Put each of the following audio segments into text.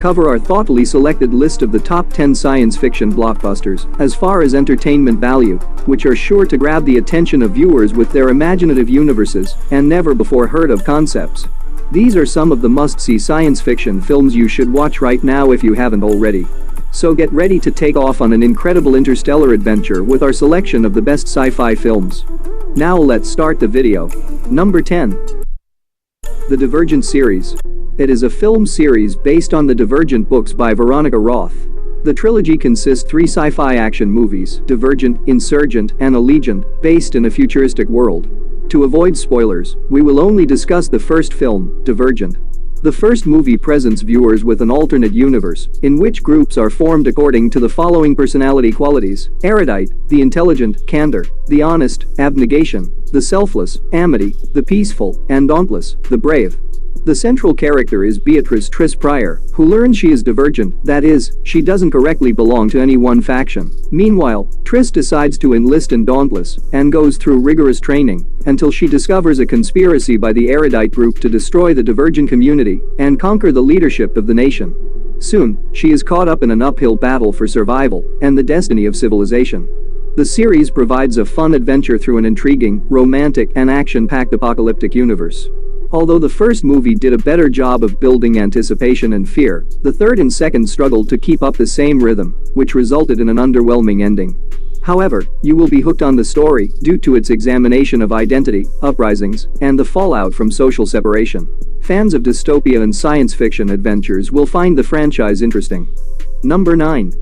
cover our thoughtfully selected list of the top 10 science fiction blockbusters as far as entertainment value, which are sure to grab the attention of viewers with their imaginative universes and never-before-heard-of concepts. These are some of the must-see science fiction films you should watch right now if you haven't already. So get ready to take off on an incredible interstellar adventure with our selection of the best sci-fi films. Now let's start the video. Number 10. The Divergent series. It is a film series based on the Divergent books by Veronica Roth. The trilogy consists of 3 sci-fi action movies, Divergent, Insurgent, and Allegiant, based in a futuristic world. To avoid spoilers, we will only discuss the first film, Divergent. The first movie presents viewers with an alternate universe, in which groups are formed according to the following personality qualities: erudite, the intelligent, candor, the honest, abnegation, the selfless, amity, the peaceful, and dauntless, the brave. The central character is Beatrice Triss Pryor, who learns she is divergent, that is, she doesn't correctly belong to any one faction. Meanwhile, Triss decides to enlist in Dauntless and goes through rigorous training until she discovers a conspiracy by the erudite group to destroy the divergent community and conquer the leadership of the nation. Soon, she is caught up in an uphill battle for survival and the destiny of civilization. The series provides a fun adventure through an intriguing, romantic, and action-packed apocalyptic universe. Although the first movie did a better job of building anticipation and fear, the third and second struggled to keep up the same rhythm, which resulted in an underwhelming ending. However, you will be hooked on the story due to its examination of identity, uprisings, and the fallout from social separation. Fans of dystopia and science fiction adventures will find the franchise interesting. Number 9.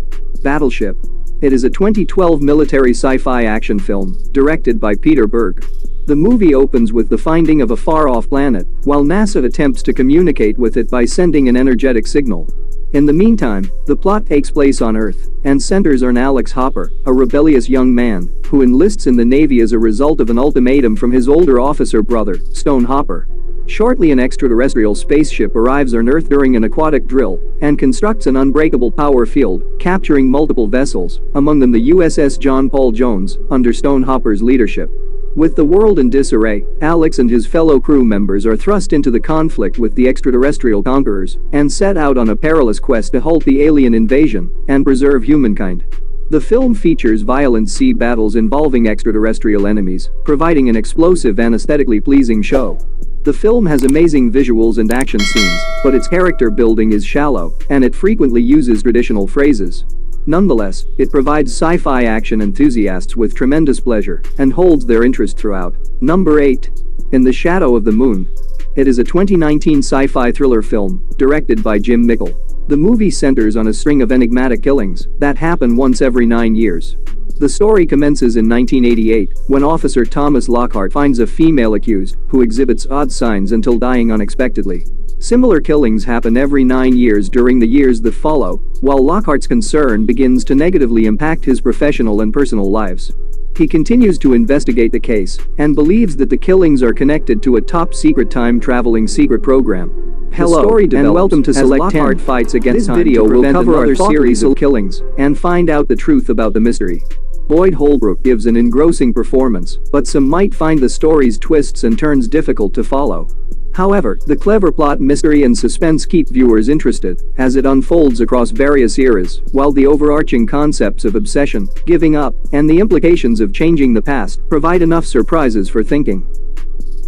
Battleship. It is a 2012 military sci-fi action film, directed by Peter Berg. The movie opens with the finding of a far-off planet, while NASA attempts to communicate with it by sending an energetic signal. In the meantime, the plot takes place on Earth and centers on Alex Hopper, a rebellious young man who enlists in the Navy as a result of an ultimatum from his older officer brother, Stone Hopper. Shortly, an extraterrestrial spaceship arrives on Earth during an aquatic drill and constructs an unbreakable power field, capturing multiple vessels, among them the USS John Paul Jones, under Stone Hopper's leadership. With the world in disarray, Alex and his fellow crew members are thrust into the conflict with the extraterrestrial conquerors and set out on a perilous quest to halt the alien invasion and preserve humankind. The film features violent sea battles involving extraterrestrial enemies, providing an explosive and aesthetically pleasing show. The film has amazing visuals and action scenes, but its character building is shallow, and it frequently uses traditional phrases. Nonetheless, it provides sci-fi action enthusiasts with tremendous pleasure and holds their interest throughout. Number 8. In the Shadow of the Moon. It is a 2019 sci-fi thriller film, directed by Jim Mickle. The movie centers on a string of enigmatic killings that happen once every 9 years. The story commences in 1988, when Officer Thomas Lockhart finds a female accused who exhibits odd signs until dying unexpectedly. Similar killings happen every 9 years during the years that follow, while Lockhart's concern begins to negatively impact his professional and personal lives. He continues to investigate the case and believes that the killings are connected to a top-secret time-traveling secret program. Hello, and welcome to Select 10 Fights Against Time. This video will cover another series of killings and find out the truth about the mystery. Boyd Holbrook gives an engrossing performance, but some might find the story's twists and turns difficult to follow. However, the clever plot, mystery, and suspense keep viewers interested as it unfolds across various eras, while the overarching concepts of obsession, giving up, and the implications of changing the past provide enough surprises for thinking.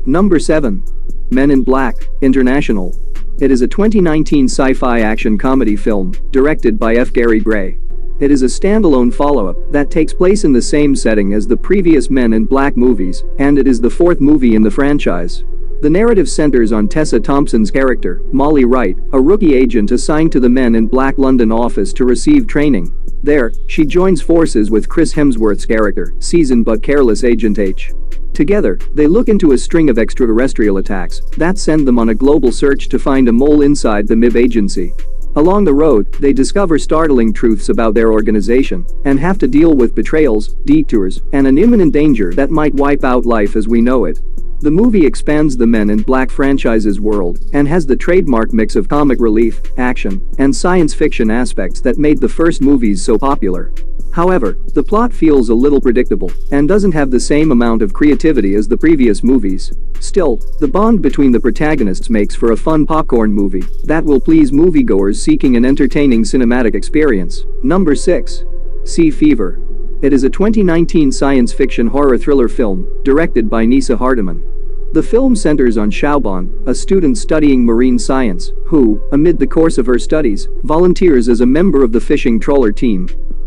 Number 7. Men in Black, International. It is a 2019 sci-fi action comedy film, directed by F. Gary Gray. It is a standalone follow-up that takes place in the same setting as the previous Men in Black movies, and it is the 4th movie in the franchise. The narrative centers on Tessa Thompson's character, Molly Wright, a rookie agent assigned to the Men in Black London office to receive training. There, she joins forces with Chris Hemsworth's character, seasoned but careless Agent H. Together, they look into a string of extraterrestrial attacks that send them on a global search to find a mole inside the MIB agency. Along the road, they discover startling truths about their organization and have to deal with betrayals, detours, and an imminent danger that might wipe out life as we know it. The movie expands the Men in Black franchise's world and has the trademark mix of comic relief, action, and science fiction aspects that made the first movies so popular. However, the plot feels a little predictable and doesn't have the same amount of creativity as the previous movies. Still, the bond between the protagonists makes for a fun popcorn movie that will please moviegoers seeking an entertaining cinematic experience. Number 6. Sea Fever. It is a 2019 science fiction horror thriller film directed by Nisa Hardiman. The film centers on Xiaoban, a student studying marine science, who, amid the course of her studies, volunteers as a member of the fishing trawler team.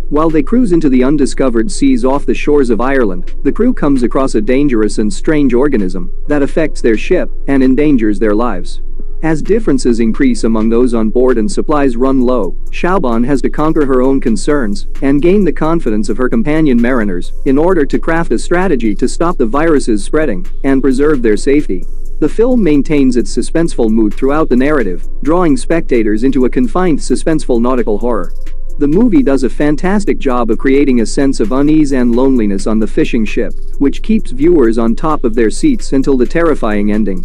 While they cruise into the undiscovered seas off the shores of Ireland, the crew comes across a dangerous and strange organism that affects their ship and endangers their lives. As differences increase among those on board and supplies run low, Xiaoban has to conquer her own concerns and gain the confidence of her companion mariners in order to craft a strategy to stop the virus's spreading and preserve their safety. The film maintains its suspenseful mood throughout the narrative, drawing spectators into a confined suspenseful nautical horror. The movie does a fantastic job of creating a sense of unease and loneliness on the fishing ship, which keeps viewers on top of their seats until the terrifying ending.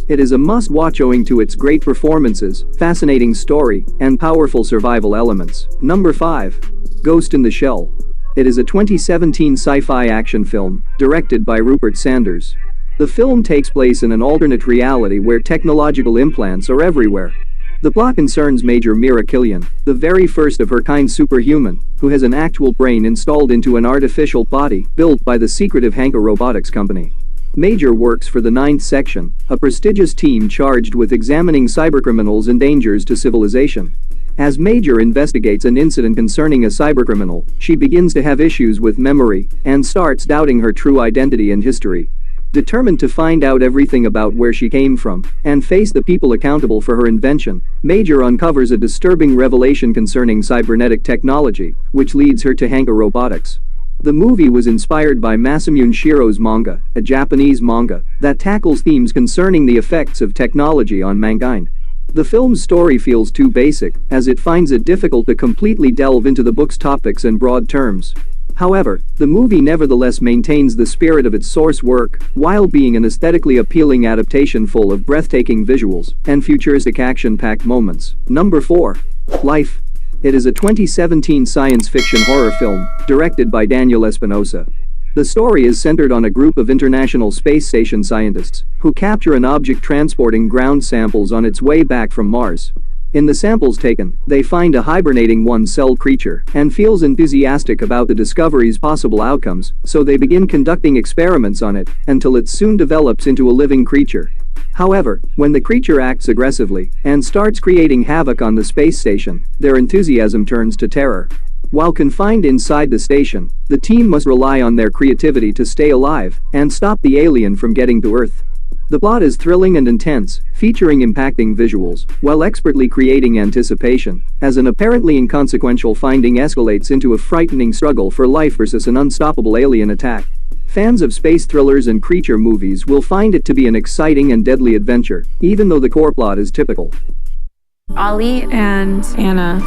It is a must-watch owing to its great performances, fascinating story, and powerful survival elements. Number 5. Ghost in the Shell. It is a 2017 sci-fi action film, directed by Rupert Sanders. The film takes place in an alternate reality where technological implants are everywhere. The plot concerns Major Mira Killian, the very first of her kind superhuman, who has an actual brain installed into an artificial body built by the secretive Hanka Robotics company. Major works for the 9th Section, a prestigious team charged with examining cybercriminals and dangers to civilization. As Major investigates an incident concerning a cybercriminal, she begins to have issues with memory and starts doubting her true identity and history. Determined to find out everything about where she came from and face the people accountable for her invention, Major uncovers a disturbing revelation concerning cybernetic technology, which leads her to Hanka Robotics. The movie was inspired by Masamune Shiro's manga, a Japanese manga that tackles themes concerning the effects of technology on mankind. The film's story feels too basic, as it finds it difficult to completely delve into the book's topics in broad terms. However, the movie nevertheless maintains the spirit of its source work, while being an aesthetically appealing adaptation full of breathtaking visuals and futuristic action-packed moments. Number 4. Life. It is a 2017 science fiction horror film, directed by Daniel Espinosa. The story is centered on a group of International Space Station scientists who capture an object transporting ground samples on its way back from Mars. In the samples taken, they find a hibernating one-celled creature and feels enthusiastic about the discovery's possible outcomes, so they begin conducting experiments on it until it soon develops into a living creature. However, when the creature acts aggressively and starts creating havoc on the space station, their enthusiasm turns to terror. While confined inside the station, the team must rely on their creativity to stay alive and stop the alien from getting to Earth. The plot is thrilling and intense, featuring impacting visuals, while expertly creating anticipation, as an apparently inconsequential finding escalates into a frightening struggle for life versus an unstoppable alien attack. Fans of space thrillers and creature movies will find it to be an exciting and deadly adventure, even though the core plot is typical. Ollie and Anna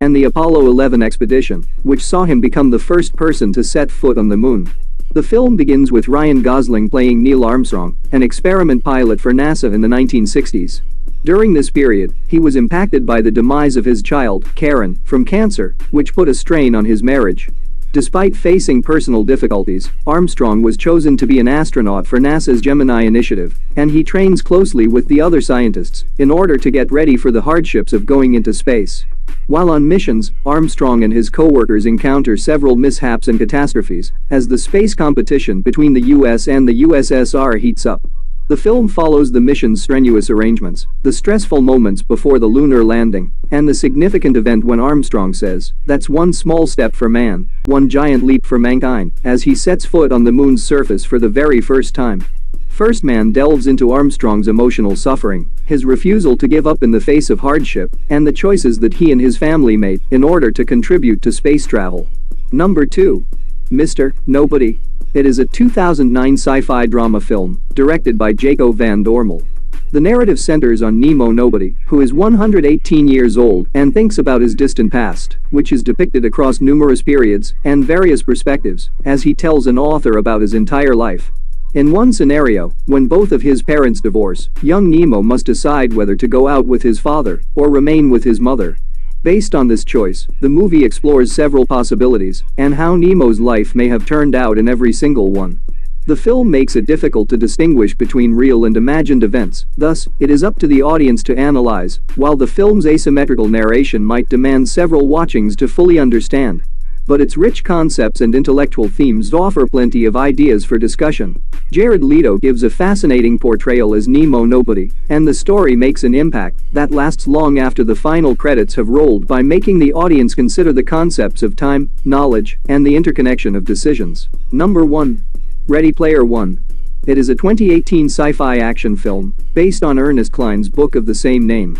And the Apollo 11 expedition, which saw him become the first person to set foot on the moon. The film begins with Ryan Gosling playing Neil Armstrong, an experiment pilot for NASA in the 1960s. During this period, he was impacted by the demise of his child, Karen, from cancer, which put a strain on his marriage. Despite facing personal difficulties, Armstrong was chosen to be an astronaut for NASA's Gemini initiative, and he trains closely with the other scientists in order to get ready for the hardships of going into space. While on missions, Armstrong and his co-workers encounter several mishaps and catastrophes as the space competition between the US and the USSR heats up. The film follows the mission's strenuous arrangements, the stressful moments before the lunar landing, and the significant event when Armstrong says, "That's one small step for man, one giant leap for mankind," as he sets foot on the moon's surface for the very first time. First Man delves into Armstrong's emotional suffering, his refusal to give up in the face of hardship, and the choices that he and his family made in order to contribute to space travel. Number 2. Mr. Nobody. It is a 2009 sci-fi drama film, directed by Jaco van Dormel. The narrative centers on Nemo Nobody, who is 118 years old and thinks about his distant past, which is depicted across numerous periods and various perspectives, as he tells an author about his entire life. In one scenario, when both of his parents divorce, young Nemo must decide whether to go out with his father or remain with his mother. Based on this choice, the movie explores several possibilities and how Nemo's life may have turned out in every single one. The film makes it difficult to distinguish between real and imagined events, thus, it is up to the audience to analyze, while the film's asymmetrical narration might demand several watchings to fully understand. But its rich concepts and intellectual themes offer plenty of ideas for discussion. Jared Leto gives a fascinating portrayal as Nemo Nobody, and the story makes an impact that lasts long after the final credits have rolled by making the audience consider the concepts of time, knowledge, and the interconnection of decisions. Number 1. Ready Player One. It is a 2018 sci-fi action film based on Ernest Cline's book of the same name.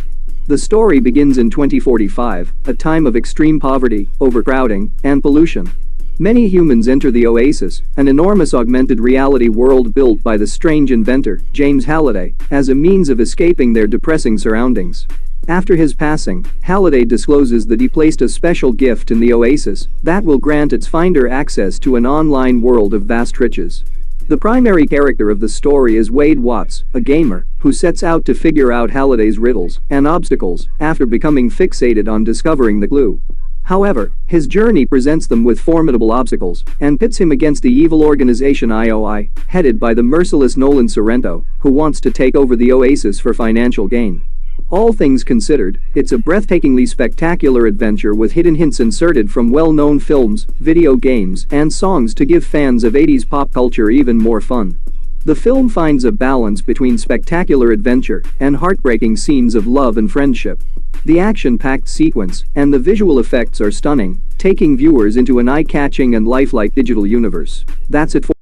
The story begins in 2045, a time of extreme poverty, overcrowding, and pollution. Many humans enter the Oasis, an enormous augmented reality world built by the strange inventor, James Halliday, as a means of escaping their depressing surroundings. After his passing, Halliday discloses that he placed a special gift in the Oasis that will grant its finder access to an online world of vast riches. The primary character of the story is Wade Watts, a gamer who sets out to figure out Halliday's riddles and obstacles after becoming fixated on discovering the clue. However, his journey presents them with formidable obstacles and pits him against the evil organization IOI, headed by the merciless Nolan Sorrento, who wants to take over the Oasis for financial gain. All things considered, it's a breathtakingly spectacular adventure with hidden hints inserted from well-known films, video games, and songs to give fans of 80s pop culture even more fun. The film finds a balance between spectacular adventure and heartbreaking scenes of love and friendship. The action-packed sequence and the visual effects are stunning, taking viewers into an eye-catching and lifelike digital universe. That's it for